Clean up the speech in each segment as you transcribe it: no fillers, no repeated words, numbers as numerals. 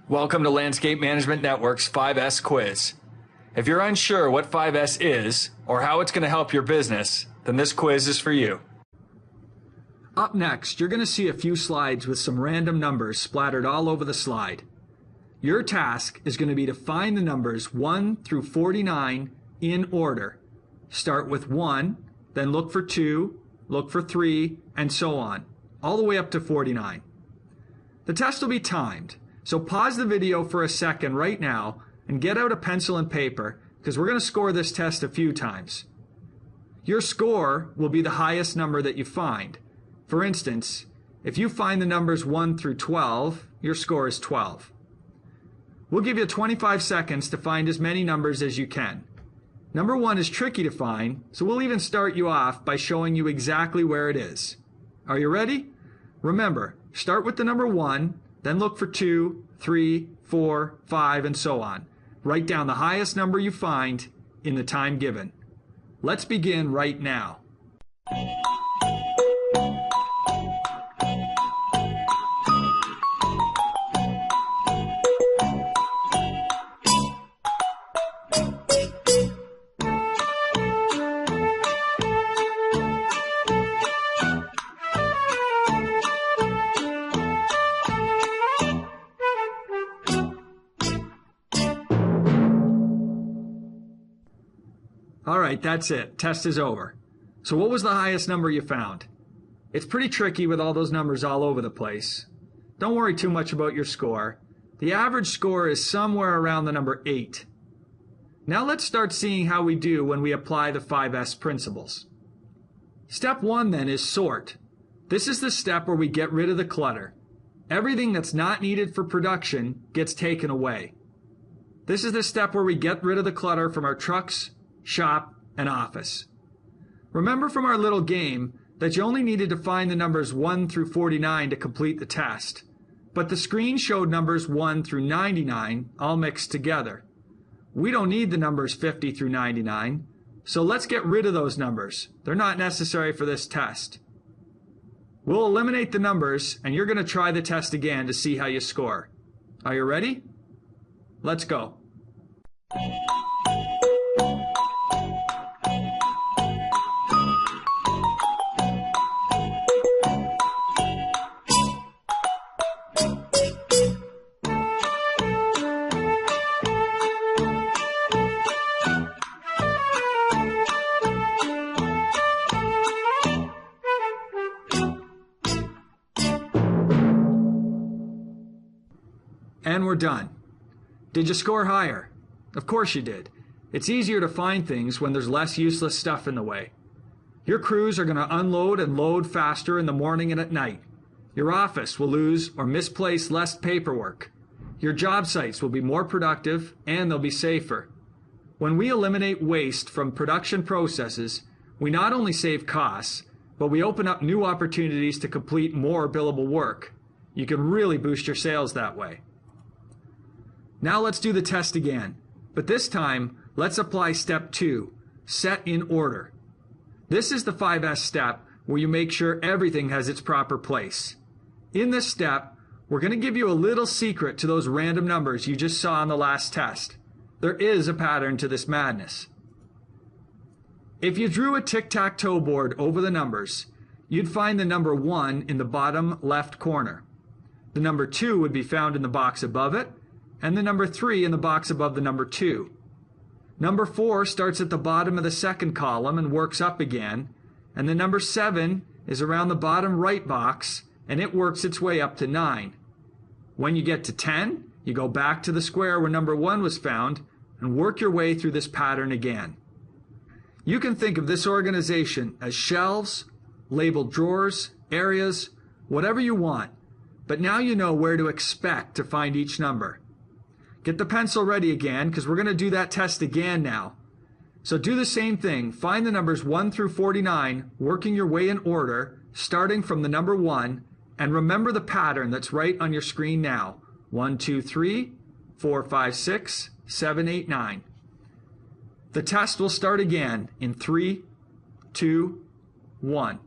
Welcome to Landscape Management Network's 5S quiz. If you're unsure what 5S is or how it's going to help your business, then this quiz is for you. Up next, you're going to see a few slides with some random numbers splattered all over the slide. Your task is going to be to find the numbers 1 through 49 in order. Start with 1, then look for 2, look for 3, and so on, all the way up to 49. The test will be timed, so pause the video for a second right now and get out a pencil and paper because we're going to score this test a few times. Your score will be the highest number that you find. For instance, if you find the numbers 1 through 12, your score is 12. We'll give you 25 seconds to find as many numbers as you can. Number 1 is tricky to find, so we'll even start you off by showing you exactly where it is. Are you ready? Remember, start with the number 1, then look for 2, 3, 4, 5, and so on. Write down the highest number you find in the time given. Let's begin right now. All right, that's it. Test is over. So what was the highest number you found? It's pretty tricky with all those numbers all over the place. Don't worry too much about your score. The average score is somewhere around the number 8. Now let's start seeing how we do when we apply the 5S principles. Step 1 then is sort. This is the step where we get rid of the clutter. Everything that's not needed for production gets taken away. This is the step where we get rid of the clutter from our trucks, shop, and office. Remember from our little game that you only needed to find the numbers 1 through 49 to complete the test, but the screen showed numbers 1 through 99 all mixed together. We don't need the numbers 50 through 99, so let's get rid of those numbers. They're not necessary for this test. We'll eliminate the numbers, and you're going to try the test again to see how you score. Are you ready? Let's go. And we're done. Did you score higher? Of course you did. It's easier to find things when there's less useless stuff in the way. Your crews are going to unload and load faster in the morning and at night. Your office will lose or misplace less paperwork. Your job sites will be more productive and they'll be safer. When we eliminate waste from production processes, we not only save costs, but we open up new opportunities to complete more billable work. You can really boost your sales that way. Now let's do the test again, but this time let's apply step 2, set in order. This is the 5S step where you make sure everything has its proper place. In this step, we're going to give you a little secret to those random numbers you just saw on the last test. There is a pattern to this madness. If you drew a tic-tac-toe board over the numbers, you'd find the number 1 in the bottom left corner. The number 2 would be found in the box above it, and the number 3 in the box above the number 2. Number 4 starts at the bottom of the second column and works up again, and the number 7 is around the bottom right box, and it works its way up to 9. When you get to 10, you go back to the square where number 1 was found and work your way through this pattern again. You can think of this organization as shelves, labeled drawers, areas, whatever you want, but now you know where to expect to find each number. Get the pencil ready again because we're going to do that test again now. So do the same thing. Find the numbers 1 through 49, working your way in order, starting from the number 1, and remember the pattern that's right on your screen now. 1, 2, 3, 4, 5, 6, 7, 8, 9. The test will start again in 3, 2, 1.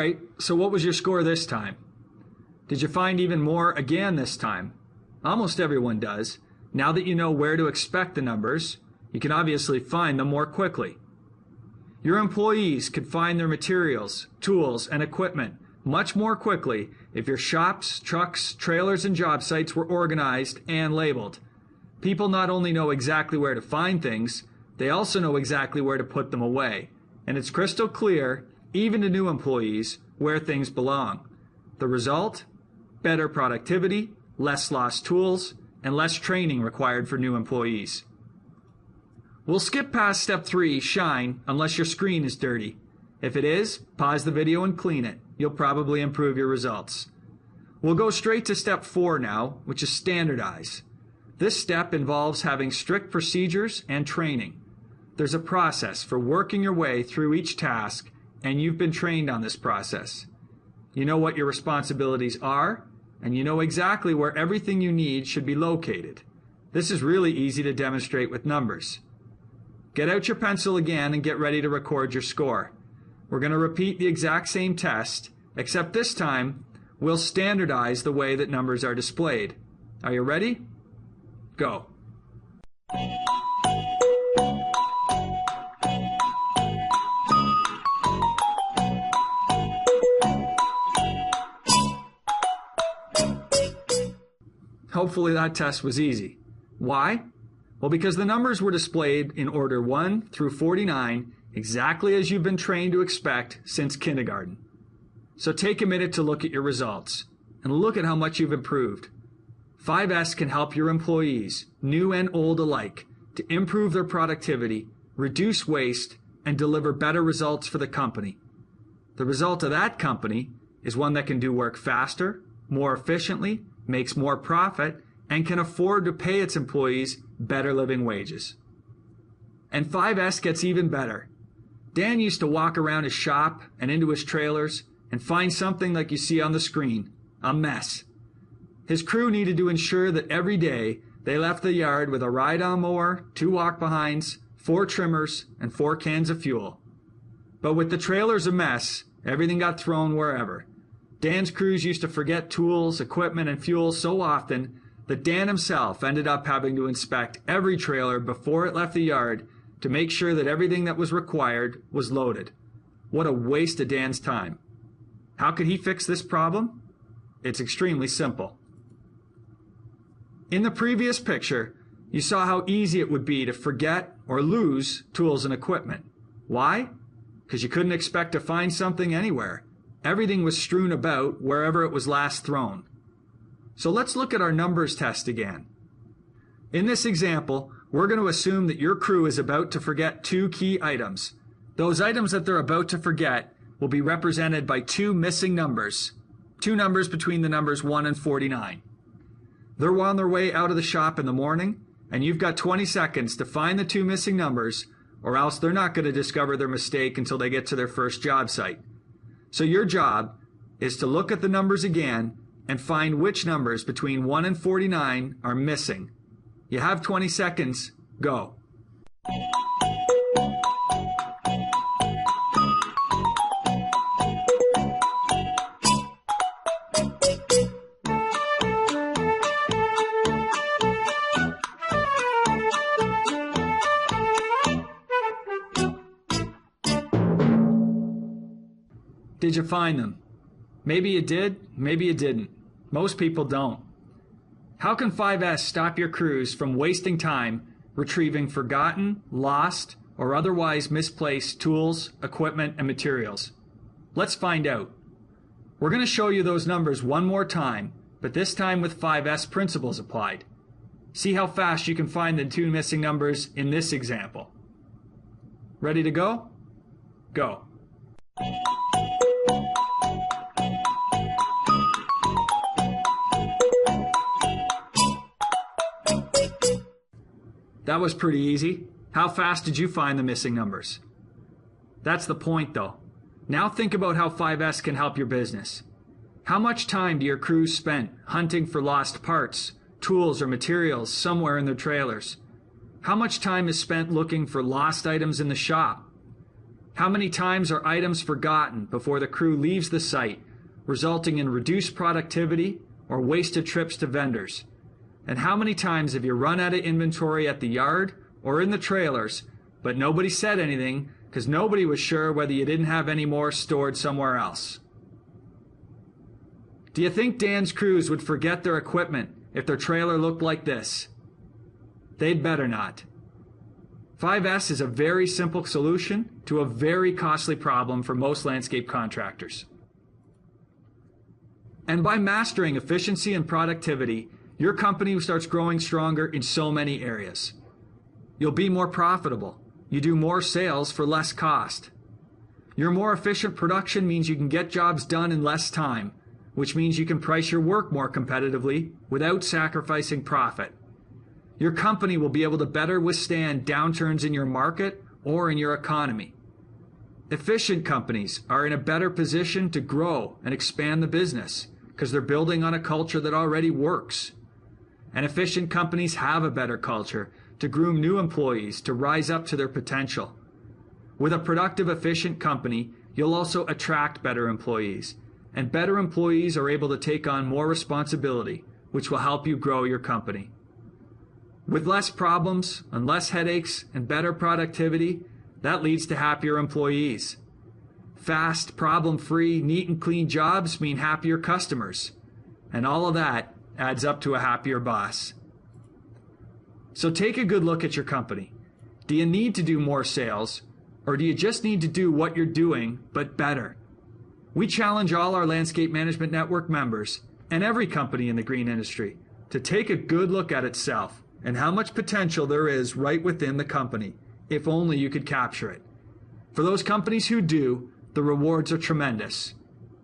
right, so what was your score this time? Did you find even more again this time? Almost everyone does. Now that you know where to expect the numbers, you can obviously find them more quickly. Your employees could find their materials, tools, and equipment much more quickly if your shops, trucks, trailers, and job sites were organized and labeled. People not only know exactly where to find things, they also know exactly where to put them away. And it's crystal clear, even to new employees, where things belong. The result? Better productivity, less lost tools, and less training required for new employees. We'll skip past step 3, shine, unless your screen is dirty. If it is, pause the video and clean it. You'll probably improve your results. We'll go straight to step 4 now, which is standardize. This step involves having strict procedures and training. There's a process for working your way through each task, and you've been trained on this process. You know what your responsibilities are, and you know exactly where everything you need should be located. This is really easy to demonstrate with numbers. Get out your pencil again and get ready to record your score. We're going to repeat the exact same test, except this time we'll standardize the way that numbers are displayed. Are you ready? Go. Hopefully that test was easy. Why? Well, because the numbers were displayed in order 1 through 49, exactly as you've been trained to expect since kindergarten. So take a minute to look at your results, and look at how much you've improved. 5S can help your employees, new and old alike, to improve their productivity, reduce waste, and deliver better results for the company. The result of that company is one that can do work faster, more efficiently, makes more profit, and can afford to pay its employees better living wages. And 5S gets even better. Dan used to walk around his shop and into his trailers and find something like you see on the screen, a mess. His crew needed to ensure that every day they left the yard with a ride-on mower, 2 walk-behinds, 4 trimmers, and 4 cans of fuel. But with the trailers a mess, everything got thrown wherever. Dan's crews used to forget tools, equipment, and fuel so often that Dan himself ended up having to inspect every trailer before it left the yard to make sure that everything that was required was loaded. What a waste of Dan's time. How could he fix this problem? It's extremely simple. In the previous picture, you saw how easy it would be to forget or lose tools and equipment. Why? Because you couldn't expect to find something anywhere. Everything was strewn about wherever it was last thrown. So let's look at our numbers test again. In this example, we're going to assume that your crew is about to forget 2 key items. Those items that they're about to forget will be represented by 2 missing numbers. 2 numbers between the numbers 1 and 49. They're on their way out of the shop in the morning, and you've got 20 seconds to find the 2 missing numbers, or else they're not going to discover their mistake until they get to their first job site. So your job is to look at the numbers again and find which numbers between 1 and 49 are missing. You have 20 seconds. Go. Did you find them? Maybe you did, maybe you didn't. Most people don't. How can 5S stop your crews from wasting time retrieving forgotten, lost, or otherwise misplaced tools, equipment, and materials? Let's find out. We're going to show you those numbers one more time, but this time with 5S principles applied. See how fast you can find the 2 missing numbers in this example. Ready to go? Go. That was pretty easy. How fast did you find the missing numbers? That's the point, though. Now think about how 5S can help your business. How much time do your crews spend hunting for lost parts, tools, or materials somewhere in their trailers? How much time is spent looking for lost items in the shop? How many times are items forgotten before the crew leaves the site, resulting in reduced productivity or wasted trips to vendors? And how many times have you run out of inventory at the yard or in the trailers, but nobody said anything because nobody was sure whether you didn't have any more stored somewhere else? Do you think Dan's crews would forget their equipment if their trailer looked like this? They'd better not. 5S is a very simple solution to a very costly problem for most landscape contractors. And by mastering efficiency and productivity, your company starts growing stronger in so many areas. You'll be more profitable. You do more sales for less cost. Your more efficient production means you can get jobs done in less time, which means you can price your work more competitively without sacrificing profit. Your company will be able to better withstand downturns in your market or in your economy. Efficient companies are in a better position to grow and expand the business because they're building on a culture that already works. And efficient companies have a better culture to groom new employees to rise up to their potential. With a productive, efficient company, you'll also attract better employees. And better employees are able to take on more responsibility, which will help you grow your company. With less problems and less headaches and better productivity, that leads to happier employees. Fast, problem-free, neat and clean jobs mean happier customers. And all of that adds up to a happier boss. So take a good look at your company. Do you need to do more sales, or do you just need to do what you're doing, but better? We challenge all our Landscape Management Network members and every company in the green industry to take a good look at itself and how much potential there is right within the company, if only you could capture it. For those companies who do, the rewards are tremendous.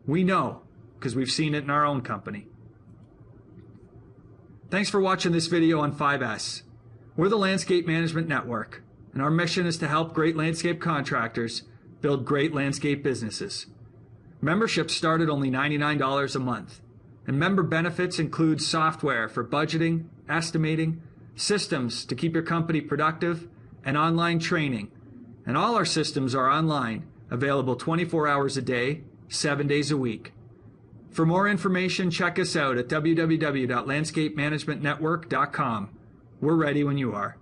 We know, because we've seen it in our own company. Thanks for watching this video on 5S. We're the Landscape Management Network, and our mission is to help great landscape contractors build great landscape businesses. Memberships start at only $99 a month, and member benefits include software for budgeting, estimating, systems to keep your company productive, and online training. And all our systems are online, available 24 hours a day, 7 days a week. For more information, check us out at www.landscapemanagementnetwork.com. We're ready when you are.